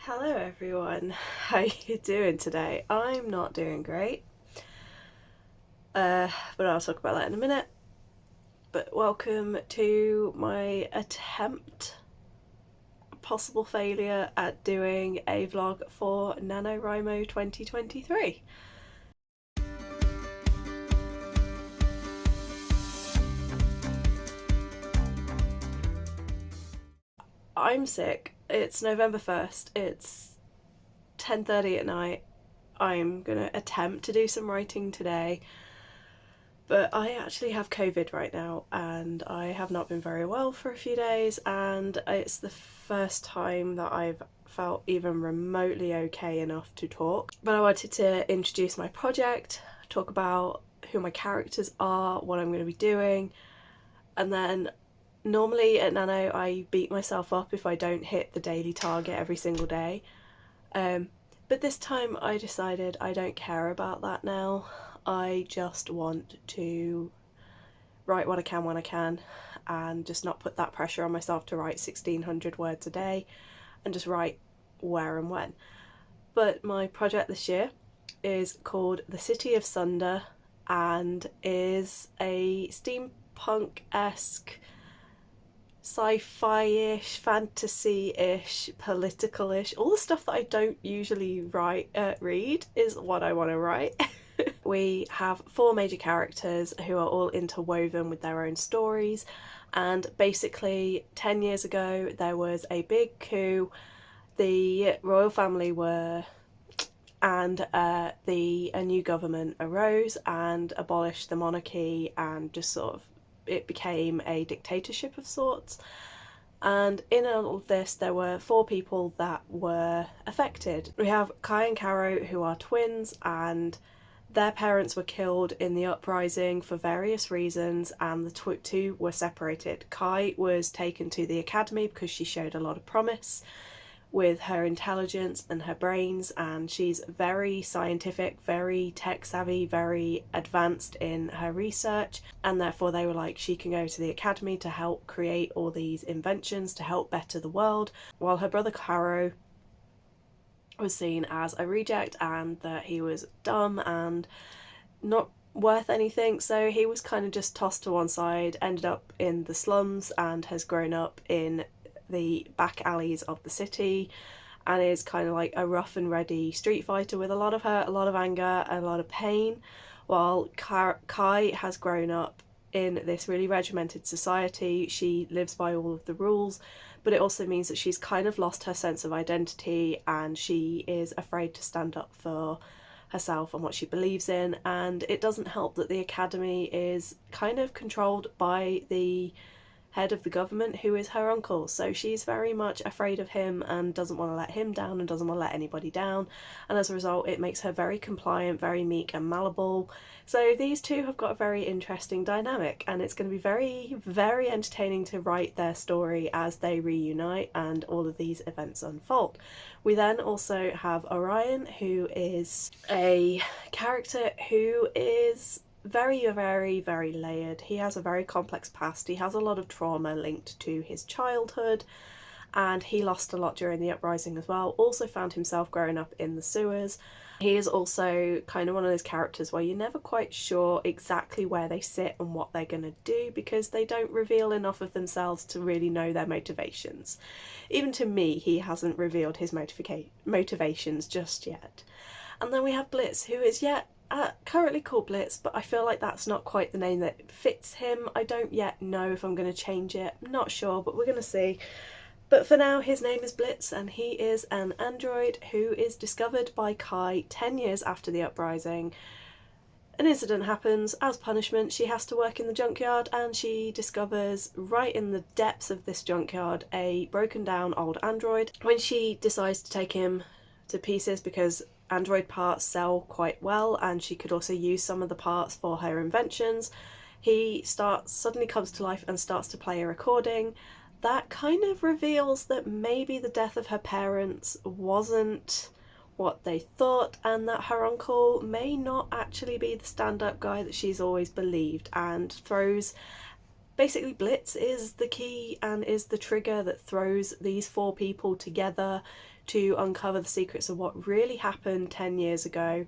Hello everyone, how you doing today? I'm not doing great, but I'll talk about that in a minute. But welcome to my attempt, possible failure at doing a vlog for NaNoWriMo 2023. I'm sick. It's November 1st, it's 10:30 at night. I'm gonna attempt to do some writing today. But I actually have COVID right now and I have not been very well for a few days, and it's the first time that I've felt even remotely okay enough to talk. But I wanted to introduce my project, talk about who my characters are, what I'm going to be doing, and then normally at Nano I beat myself up if I don't hit the daily target every single day. But this time I decided I don't care about that now. I just want to write what I can when I can and just not put that pressure on myself to write 1600 words a day and just write where and when. But my project this year is called The City of Sunder and is a steampunk-esque, sci-fi-ish, fantasy-ish, political-ish, all the stuff that I don't usually read is what I want to write. We have four major characters who are all interwoven with their own stories, and basically 10 years ago there was a big coup. The royal family were and a new government arose and abolished the monarchy, and just sort of it became a dictatorship of sorts. And in all of this there were four people that were affected. We have Kai and Caro, who are twins, and their parents were killed in the uprising for various reasons, and the two were separated. Kai was taken to the academy because she showed a lot of promise with her intelligence and her brains, and she's very scientific, very tech savvy, very advanced in her research, and therefore they were like, she can go to the academy to help create all these inventions to help better the world, while her brother Caro was seen as a reject and that he was dumb and not worth anything, so he was kind of just tossed to one side, ended up in the slums and has grown up in the back alleys of the city and is kind of like a rough and ready street fighter with a lot of hurt, a lot of anger, a lot of pain, while Kai has grown up in this really regimented society. She lives by all of the rules, but it also means that she's kind of lost her sense of identity and she is afraid to stand up for herself and what she believes in. And it doesn't help that the academy is kind of controlled by the head of the government, who is her uncle, so she's very much afraid of him and doesn't want to let him down and doesn't want to let anybody down, and as a result it makes her very compliant, very meek and malleable. So these two have got a very interesting dynamic, and it's going to be very, very entertaining to write their story as they reunite and all of these events unfold. We then also have Orion, who is a character who is very, very, very layered. He has a very complex past. He has a lot of trauma linked to his childhood, and he lost a lot during the uprising as well. Also found himself growing up in the sewers. He is also kind of one of those characters where you're never quite sure exactly where they sit and what they're going to do, because they don't reveal enough of themselves to really know their motivations. Even to me, he hasn't revealed his motivations just yet. And then we have Blitz, who is currently called Blitz, but I feel like that's not quite the name that fits him. I don't yet know if I'm going to change it. I'm not sure, but we're going to see. But for now, his name is Blitz, and he is an android who is discovered by Kai 10 years after the uprising. An incident happens. As punishment, she has to work in the junkyard, and she discovers right in the depths of this junkyard a broken down old android. When she decides to take him to pieces, because android parts sell quite well and she could also use some of the parts for her inventions, he suddenly comes to life and starts to play a recording that kind of reveals that maybe the death of her parents wasn't what they thought, and that her uncle may not actually be the stand-up guy that she's always believed, and throws basically Blitz is the key and is the trigger that throws these 4 people together to uncover the secrets of what really happened 10 years ago,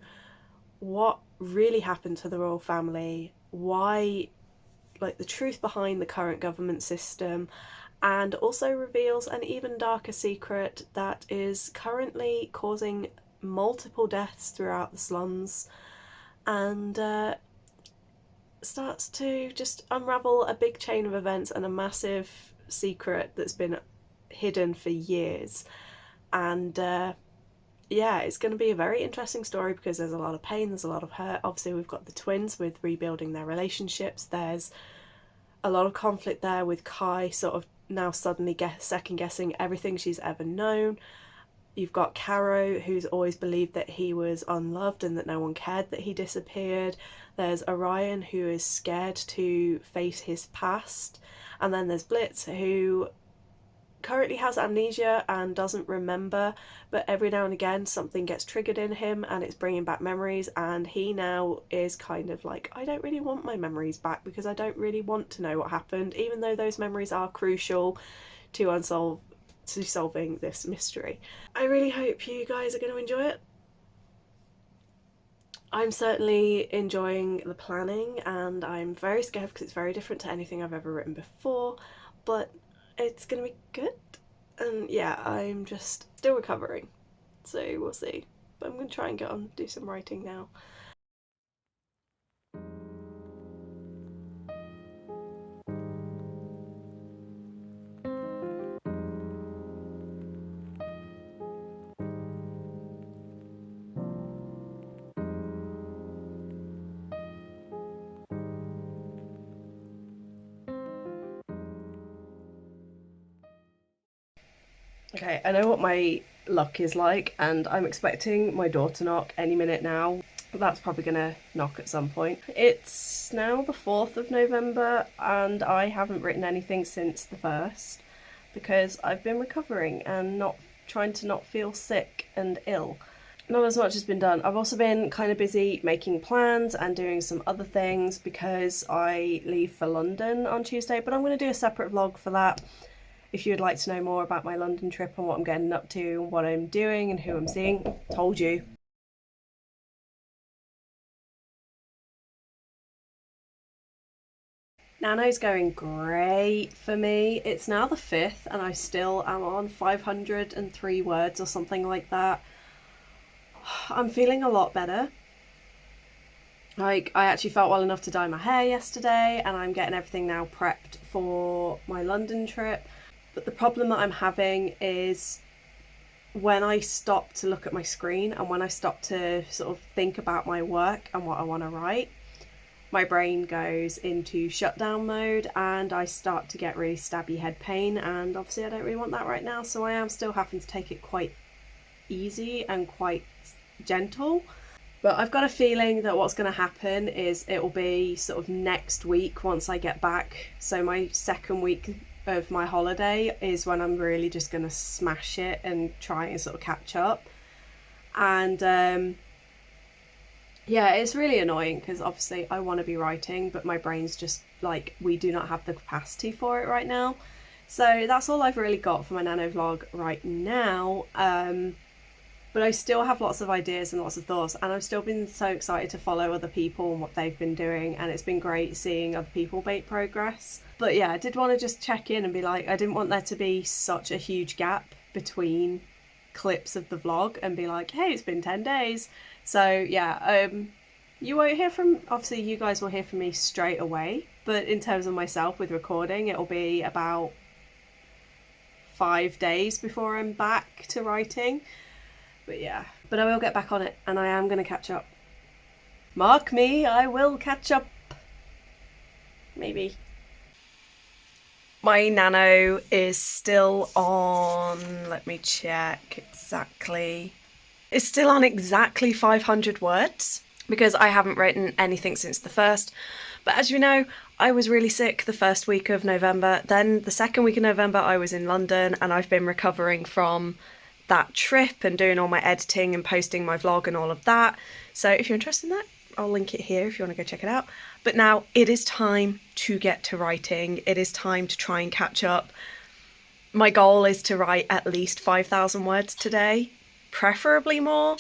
what really happened to the royal family, why, like, the truth behind the current government system, and also reveals an even darker secret that is currently causing multiple deaths throughout the slums, and starts to just unravel a big chain of events and a massive secret that's been hidden for years. And yeah, it's going to be a very interesting story because there's a lot of pain, there's a lot of hurt. Obviously, we've got the twins with rebuilding their relationships. There's a lot of conflict there with Kai sort of now suddenly second guessing everything she's ever known. You've got Caro, who's always believed that he was unloved and that no one cared that he disappeared. There's Orion, who is scared to face his past. And then there's Blitz, who currently has amnesia and doesn't remember, but every now and again something gets triggered in him and it's bringing back memories, and he now is kind of like, I don't really want my memories back because I don't really want to know what happened, even though those memories are crucial to solving this mystery. I really hope you guys are going to enjoy it. I'm certainly enjoying the planning, and I'm very scared because it's very different to anything I've ever written before, but it's gonna be good. And yeah, I'm just still recovering, so we'll see. But I'm gonna try and get on, do some writing now. Okay, I know what my luck is like, and I'm expecting my door to knock any minute now. That's probably gonna knock at some point. It's now the 4th of November, and I haven't written anything since the 1st because I've been recovering and not trying to not feel sick and ill. Not as much has been done. I've also been kind of busy making plans and doing some other things because I leave for London on Tuesday, but I'm going to do a separate vlog for that. If you'd like to know more about my London trip and what I'm getting up to, what I'm doing and who I'm seeing, told you. Nano's going great for me. It's now the 5th and I still am on 503 words or something like that. I'm feeling a lot better. Like, I actually felt well enough to dye my hair yesterday, and I'm getting everything now prepped for my London trip. But the problem that I'm having is when I stop to look at my screen and when I stop to sort of think about my work and what I want to write, my brain goes into shutdown mode and I start to get really stabby head pain, and obviously I don't really want that right now, so I am still having to take it quite easy and quite gentle. But I've got a feeling that what's going to happen is it will be sort of next week once I get back. So my second week of my holiday is when I'm really just going to smash it and try and sort of catch up. And yeah, it's really annoying because obviously I want to be writing, but my brain's just like, we do not have the capacity for it right now. So that's all I've really got for my nano vlog right now. But I still have lots of ideas and lots of thoughts, and I've still been so excited to follow other people and what they've been doing, and it's been great seeing other people make progress. But yeah, I did want to just check in and be like, I didn't want there to be such a huge gap between clips of the vlog and be like, hey, it's been 10 days. So yeah, you won't hear from, obviously you guys will hear from me straight away, but in terms of myself with recording, it'll be about 5 days before I'm back to writing. But yeah, but I will get back on it, and I am going to catch up. Mark me, I will catch up. Maybe. My nano is still on, let me check exactly. It's still on exactly 500 words because I haven't written anything since the 1st. But as you know, I was really sick the first week of November. Then the second week of November, I was in London, and I've been recovering from that trip and doing all my editing and posting my vlog and all of that. So if you're interested in that, I'll link it here if you want to go check it out. But now it is time to get to writing. It is time to try and catch up. My goal is to write at least 5,000 words today, preferably more.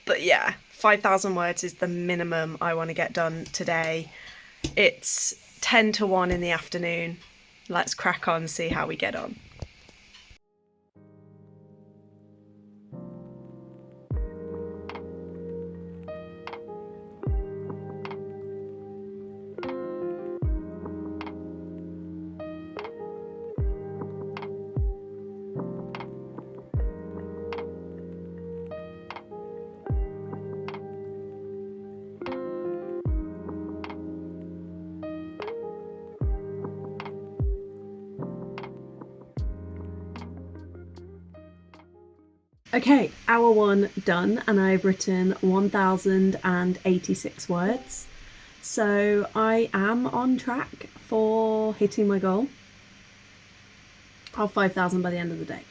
But yeah, 5,000 words is the minimum I want to get done today. It's 10 to 1 in the afternoon. Let's crack on and see how we get on. Okay, hour 1 done, and I've written 1,086 words. So I am on track for hitting my goal of 5,000 by the end of the day.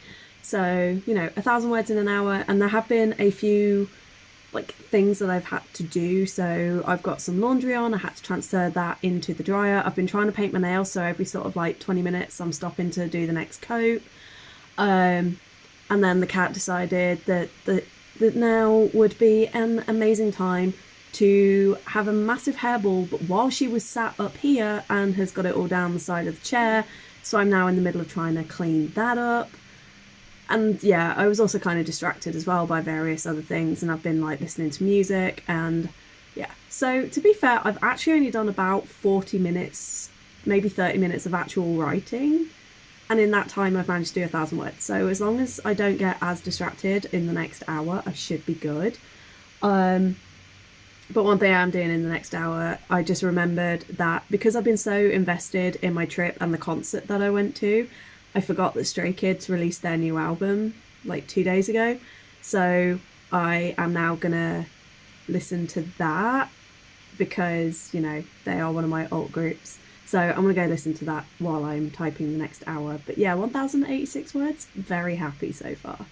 So, you know, 1,000 words in an hour, and there have been a few like things that I've had to do. So I've got some laundry on, I had to transfer that into the dryer. I've been trying to paint my nails, so every sort of like 20 minutes I'm stopping to do the next coat. And then the cat decided that now would be an amazing time to have a massive hairball, but while she was sat up here and has got it all down the side of the chair. So I'm now in the middle of trying to clean that up. And yeah, I was also kind of distracted as well by various other things, and I've been like listening to music, and yeah. So to be fair, I've actually only done about 40 minutes, maybe 30 minutes of actual writing. And in that time, I've managed to do 1,000 words. So as long as I don't get as distracted in the next hour, I should be good. But one thing I'm doing in the next hour, I just remembered that because I've been so invested in my trip and the concert that I went to, I forgot that Stray Kids released their new album like 2 days ago. So I am now gonna listen to that because, you know, they are one of my alt groups. So I'm going to go listen to that while I'm typing the next hour. But yeah, 1,086 words, very happy so far.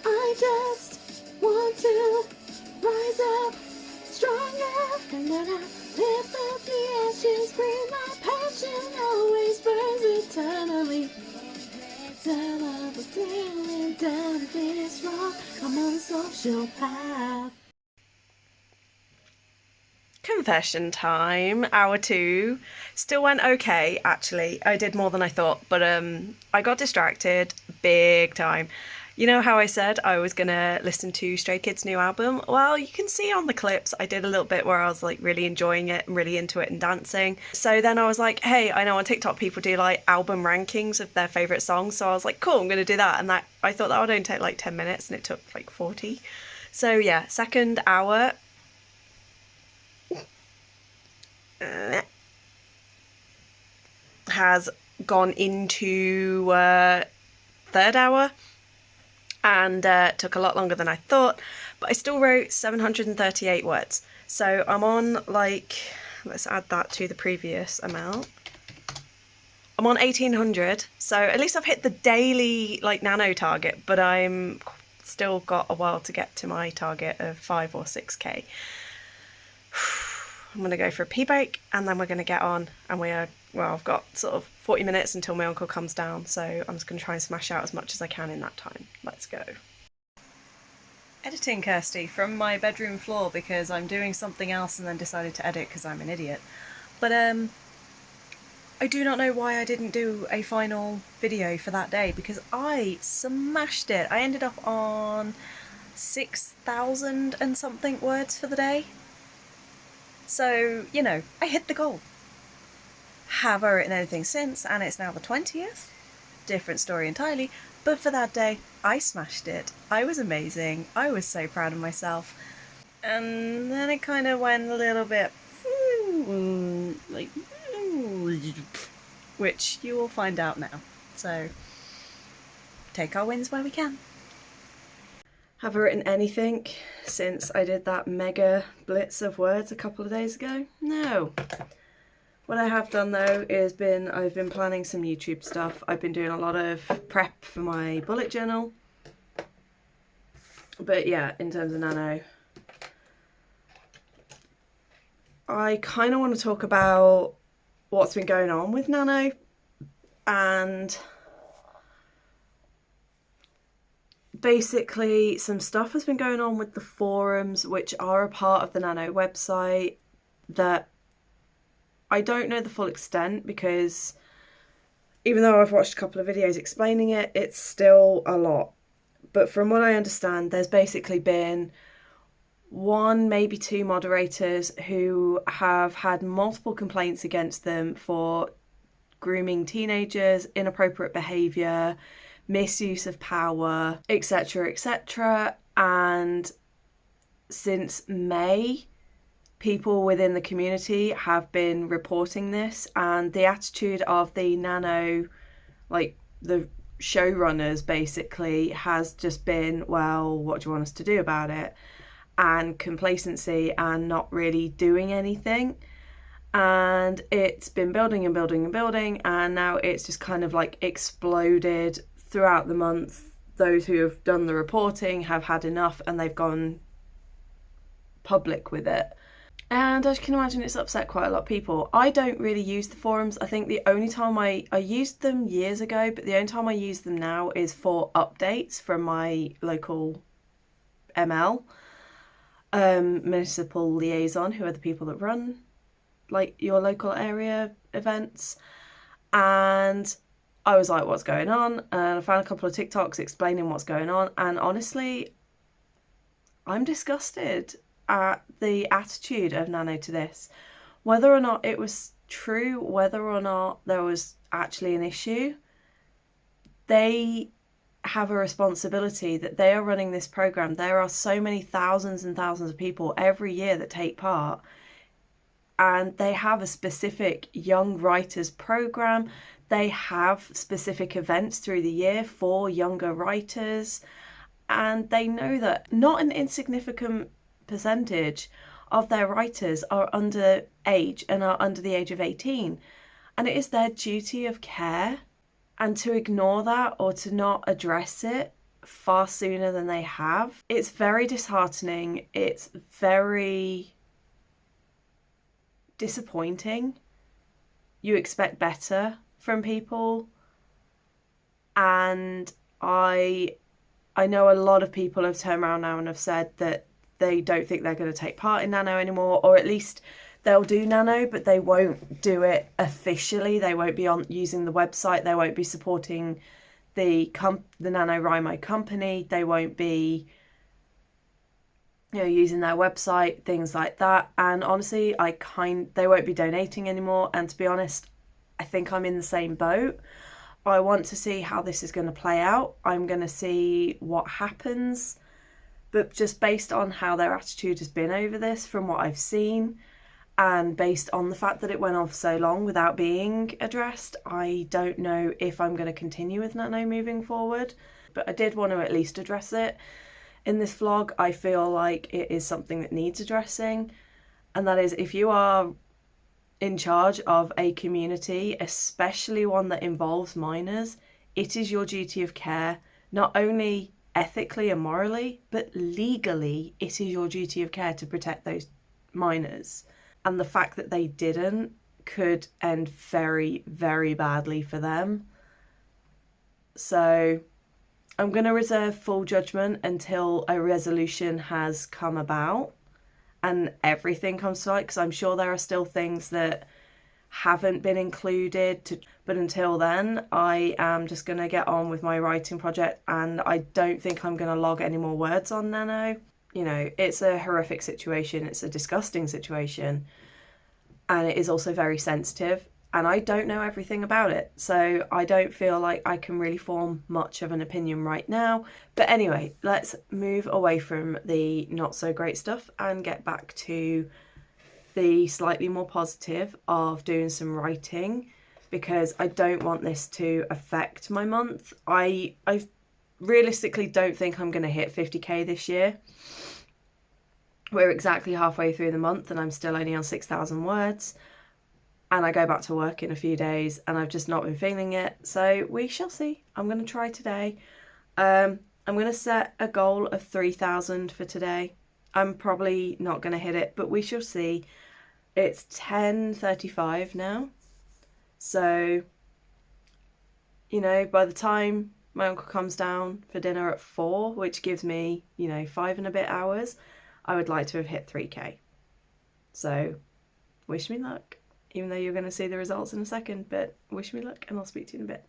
I just want to rise up stronger, and when I lift up the ashes, bring my passion always burns eternally. Till I was feeling down this road, I'm on a social path. Confession time, hour 2. Still went okay, actually. I did more than I thought, but I got distracted big time. You know how I said I was gonna listen to Stray Kids' new album? Well, you can see on the clips I did a little bit where I was like really enjoying it and really into it and dancing. So then I was like, hey, I know on TikTok people do like album rankings of their favourite songs, so I was like, cool, I'm gonna do that. And that I thought that would only take like 10 minutes and it took like 40. So yeah, second hour. Has gone into third hour, and took a lot longer than I thought, but I still wrote 738 words. So I'm on like, let's add that to the previous amount. I'm on 1,800, so at least I've hit the daily like nano target, but I'm still got a while to get to my target of 5 or 6k. I'm going to go for a pee break, and then we're going to get on, and I've got sort of 40 minutes until my uncle comes down, so I'm just going to try and smash out as much as I can in that time. Let's go. Editing Kirsty from my bedroom floor because I'm doing something else and then decided to edit because I'm an idiot. But I do not know why I didn't do a final video for that day, because I smashed it. I ended up on 6,000 and something words for the day. So, you know, I hit the goal. Have I written anything since? And it's now the 20th. Different story entirely. But for that day, I smashed it. I was amazing. I was so proud of myself. And then it kind of went a little bit like, which you will find out now. So take our wins where we can. Have I written anything since I did that mega blitz of words a couple of days ago? No. What I have done though is I've been planning some YouTube stuff. I've been doing a lot of prep for my bullet journal. But yeah, in terms of Nano, I kind of want to talk about what's been going on with Nano, and basically some stuff has been going on with the forums, which are a part of the Nano website, that I don't know the full extent, because even though I've watched a couple of videos explaining it, it's still a lot. But from what I understand, there's basically been one, maybe two moderators who have had multiple complaints against them for grooming teenagers, inappropriate behaviour, misuse of power, etc., etc. And since May, people within the community have been reporting this, and the attitude of the Nano, like the showrunners basically, has just been, well, what do you want us to do about it? And complacency and not really doing anything. And it's been building and building and building, and now it's just kind of like exploded throughout the month. Those who have done the reporting have had enough, and they've gone public with it. And as you can imagine, it's upset quite a lot of people. I don't really use the forums. I think the only time I used them years ago, but the only time I use them now is for updates from my local ML, municipal liaison, who are the people that run like your local area events. And I was like, what's going on? And I found a couple of TikToks explaining what's going on, and honestly, I'm disgusted at the attitude of Nano to this. Whether or not it was true, whether or not there was actually an issue, they have a responsibility that they are running this program. There are so many thousands and thousands of people every year that take part, and they have a specific young writers program. They have specific events through the year for younger writers, and they know that not an insignificant percentage of their writers are under age and are under the age of 18, and it is their duty of care. And to ignore that or to not address it far sooner than they have, it's very disheartening. It's very disappointing. You expect better from people, and I know a lot of people have turned around now and have said that they don't think they're going to take part in Nano anymore, or at least they'll do Nano, but they won't do it officially. They won't be using the website. They won't be supporting the NaNoWriMo company. They won't be, using their website, things like that. And honestly, they won't be donating anymore. And to be honest, I think I'm in the same boat. I want to see how this is going to play out. I'm going to see what happens. But just based on how their attitude has been over this, from what I've seen, and based on the fact that it went on for so long without being addressed, I don't know if I'm going to continue with Nano moving forward. But I did want to at least address it in this vlog. I feel like it is something that needs addressing. And that is, if you are in charge of a community, especially one that involves minors, it is your duty of care, not only ethically and morally, but legally, it is your duty of care to protect those minors. And the fact that they didn't could end very, very badly for them. So I'm going to reserve full judgment until a resolution has come about and everything comes to light, because I'm sure there are still things that haven't been included. But until then, I am just going to get on with my writing project, and I don't think I'm going to log any more words on Nano. You know, it's a horrific situation, it's a disgusting situation, and it is also very sensitive, and I don't know everything about it, so I don't feel like I can really form much of an opinion right now. But anyway, let's move away from the not so great stuff and get back to the slightly more positive of doing some writing, because I don't want this to affect my month. I realistically don't think I'm going to hit 50k this year. We're exactly halfway through the month and I'm still only on 6,000 words, and I go back to work in a few days and I've just not been feeling it, so we shall see. I'm going to try today. I'm going to set a goal of 3,000 for today. I'm probably not going to hit it, but we shall see. It's 10:35 now, so, you know, by the time my uncle comes down for dinner at 4, which gives me, you know, 5 and a bit hours, I would like to have hit 3k. So wish me luck, even though you're going to see the results in a second, but wish me luck and I'll speak to you in a bit.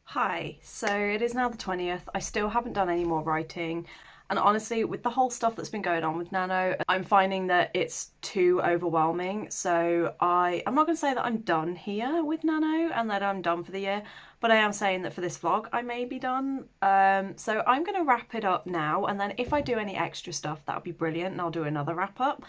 Hi, so it is now the 20th. I still haven't done any more writing. And honestly, with the whole stuff that's been going on with Nano, I'm finding that it's too overwhelming. So I'm not going to say that I'm done here with Nano and that I'm done for the year, but I am saying that for this vlog, I may be done. So I'm going to wrap it up now. And then if I do any extra stuff, that would be brilliant. And I'll do another wrap up.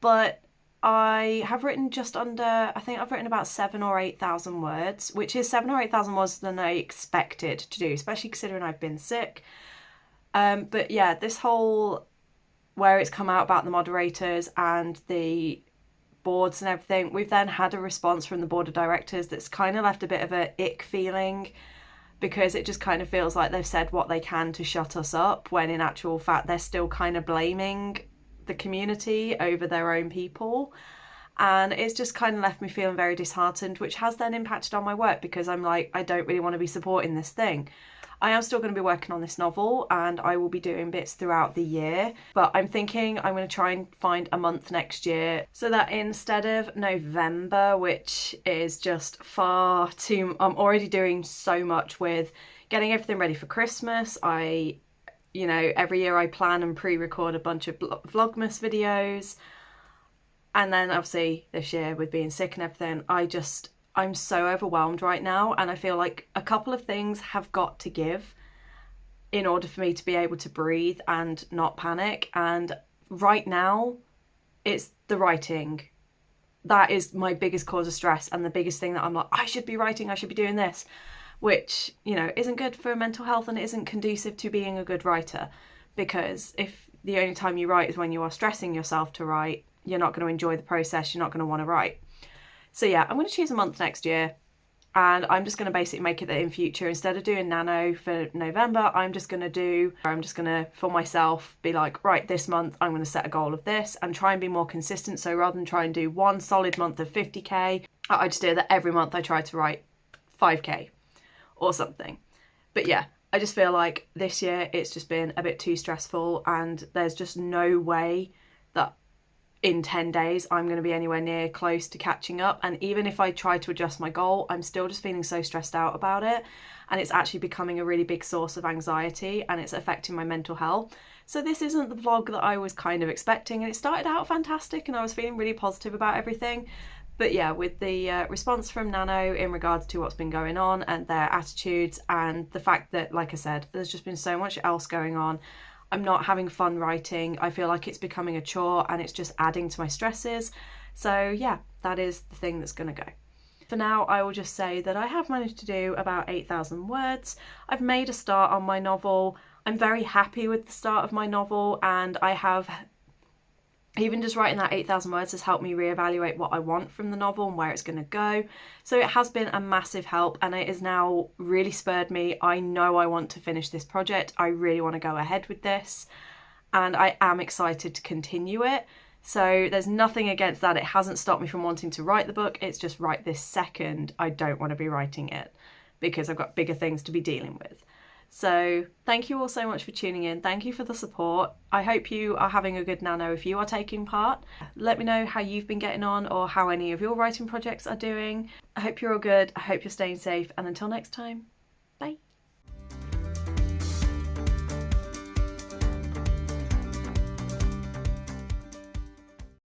But I have written just under, I think I've written about 7,000 or 8,000 words, which is 7,000 or 8,000 words than I expected to do, especially considering I've been sick. But yeah, this whole, where it's come out about the moderators and the boards and everything, we've then had a response from the board of directors that's kind of left a bit of a ick feeling, because it just kind of feels like they've said what they can to shut us up, when in actual fact they're still kind of blaming the community over their own people. And it's just kind of left me feeling very disheartened, which has then impacted on my work, because I'm like, I don't really want to be supporting this thing. I am still going to be working on this novel and I will be doing bits throughout the year, but I'm thinking I'm going to try and find a month next year, so that instead of November, which is just far too, I'm already doing so much with getting everything ready for Christmas. You know, every year I plan and pre-record a bunch of Vlogmas videos. And then obviously this year with being sick and everything, I'm so overwhelmed right now, and I feel like a couple of things have got to give in order for me to be able to breathe and not panic. And right now, it's the writing. That is my biggest cause of stress, and the biggest thing that I'm like, I should be writing, I should be doing this, which, you know, isn't good for mental health and it isn't conducive to being a good writer, because if the only time you write is when you are stressing yourself to write, you're not going to enjoy the process, you're not going to want to write. So yeah, I'm going to choose a month next year, and I'm just going to basically make it that in future, instead of doing Nano for November, I'm just going to, for myself, be like, right, this month I'm going to set a goal of this and try and be more consistent. So rather than try and do one solid month of 50k, I just do that every month I try to write 5k or something. But yeah, I just feel like this year it's just been a bit too stressful, and there's just no way that in 10 days I'm going to be anywhere near close to catching up. And even if I try to adjust my goal, I'm still just feeling so stressed out about it, and it's actually becoming a really big source of anxiety, and it's affecting my mental health. So this isn't the vlog that I was kind of expecting, and it started out fantastic and I was feeling really positive about everything. But yeah, with the response from Nano in regards to what's been going on and their attitudes, and the fact that, like I said, there's just been so much else going on, I'm not having fun writing. I feel like it's becoming a chore and it's just adding to my stresses. So yeah, that is the thing that's going to go. For now, I will just say that I have managed to do about 8,000 words. I've made a start on my novel. I'm very happy with the start of my novel, and I have, even just writing that 8,000 words has helped me reevaluate what I want from the novel and where it's going to go. So it has been a massive help, and it has now really spurred me. I know I want to finish this project. I really want to go ahead with this, and I am excited to continue it. So there's nothing against that. It hasn't stopped me from wanting to write the book. It's just right this second, I don't want to be writing it because I've got bigger things to be dealing with. So thank you all so much for tuning in. Thank you for the support. I hope you are having a good nano if you are taking part. Let me know how you've been getting on or how any of your writing projects are doing. I hope you're all good. I hope you're staying safe, and until next time.